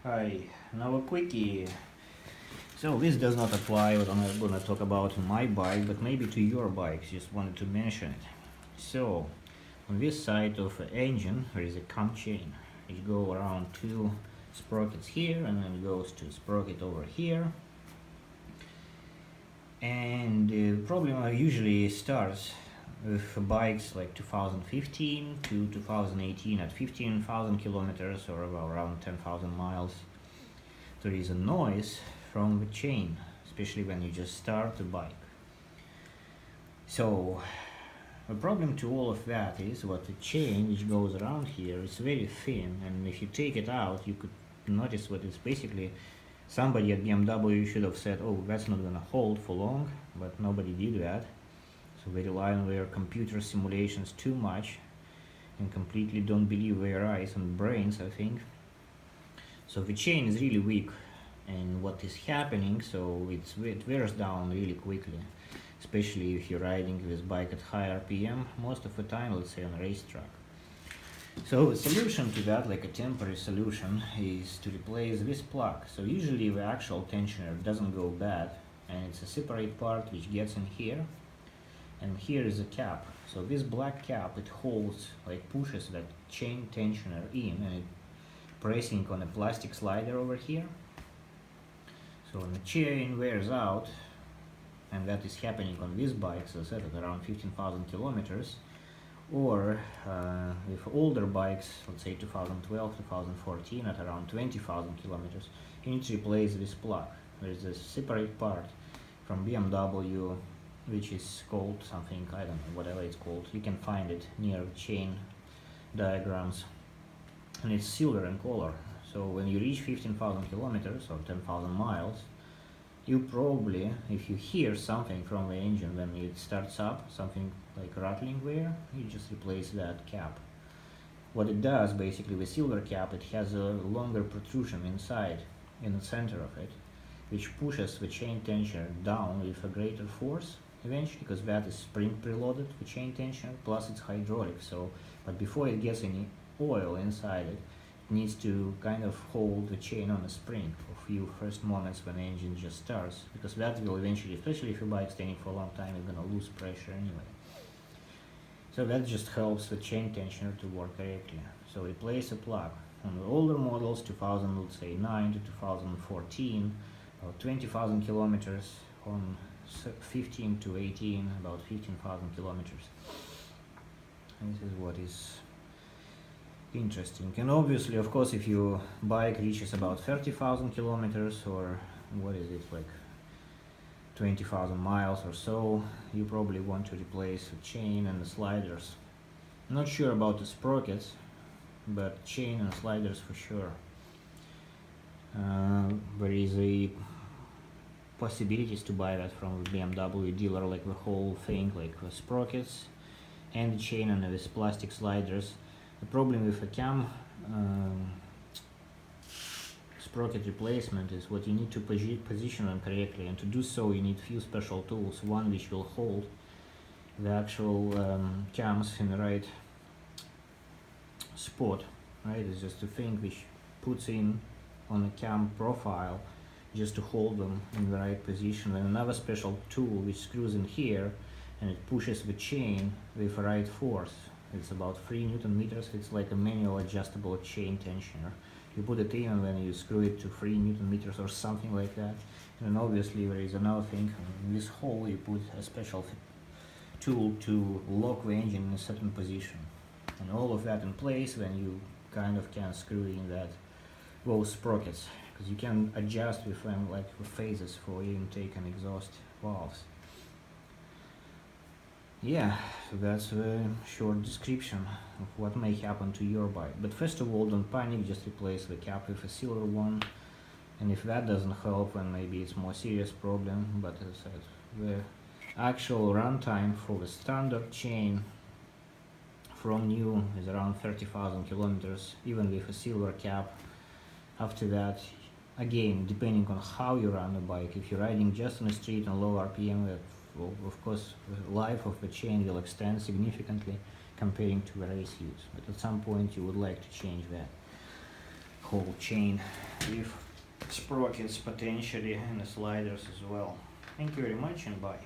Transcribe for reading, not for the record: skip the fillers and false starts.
Hi, now a quickie. So this does not apply what I'm gonna talk about on my bike, but maybe to your bikes, just wanted to mention it. So, on this side of the engine, there is a cam chain. It goes around two sprockets here, and then goes to sprocket over here. And the problem usually starts with bikes like 2015 to 2018 at 15,000 kilometers or around 10,000 miles. There is a noise from the chain, especially when you just start the bike. So the problem to all of that is what the chain which goes around here is very thin, and if you take it out you could notice what is basically somebody at BMW should have said, oh, that's not gonna hold for long, but nobody did that. So they rely on their computer simulations too much and completely don't believe their eyes and brains, I think. So the chain is really weak, and what is happening, so it wears down really quickly, especially if you're riding this bike at high RPM most of the time, let's say on a racetrack. So the solution to that, like a temporary solution, is to replace this plug. So usually the actual tensioner doesn't go bad, and it's a separate part which gets in here, and here is a cap. So this black cap, it holds, like pushes that chain tensioner in, and it pressing on a plastic slider over here. So when the chain wears out, and that is happening on these bikes, as I said, at around 15,000 kilometers, or with older bikes, let's say 2012, 2014, at around 20,000 kilometers, you need to replace this plug. There is a separate part from BMW, which is called something, I don't know, whatever it's called. You can find it near chain diagrams, and it's silver in color. So when you reach 15,000 kilometers or 10,000 miles, you probably, if you hear something from the engine when it starts up, something like rattling there, you just replace that cap. What it does, basically, the silver cap, it has a longer protrusion inside, in the center of it, which pushes the chain tensioner down with a greater force eventually, because that is spring preloaded, the chain tensioner, plus it's hydraulic. So, but before it gets any oil inside it, it needs to kind of hold the chain on a spring for a few first moments when the engine just starts, because that will eventually, especially if your bike's standing for a long time, you're gonna lose pressure anyway. So that just helps the chain tensioner to work correctly. So replace a plug. On the older models, 2009 to 2014, about 20,000 kilometers. On 15 to 18, about 15,000 kilometers. And this is what is interesting. And obviously, of course, if your bike reaches about 30,000 kilometers, or what is it, like 20,000 miles or so, you probably want to replace the chain and the sliders. I'm not sure about the sprockets, but chain and sliders for sure. There is a possibilities to buy that from the BMW dealer, like the whole thing, like the sprockets and the chain and these plastic sliders. The problem with a cam sprocket replacement is what you need to position them correctly, and to do so you need few special tools. One which will hold the actual cams in the right spot, right? It's just a thing which puts in on the cam profile just to hold them in the right position, and another special tool which screws in here and it pushes the chain with the right force. It's about 3 Newton meters. It's like a manual adjustable chain tensioner. You put it in, and then you screw it to 3 Newton meters or something like that. And then obviously there is another thing. In this hole you put a special tool to lock the engine in a certain position. And all of that in place, then you kind of can screw in those sprockets, because you can adjust with them like the phases for intake and exhaust valves. Yeah, so that's a short description of what may happen to your bike. But first of all, don't panic, just replace the cap with a silver one. And if that doesn't help, then maybe it's a more serious problem. But as I said, the actual runtime for the standard chain from new is around 30,000 kilometers, even with a silver cap. After that, again, depending on how you run the bike, if you're riding just on the street on low RPM, well, of course, the life of the chain will extend significantly comparing to the race use. But at some point, you would like to change that. whole chain with sprockets potentially and the sliders as well. Thank you very much and bye.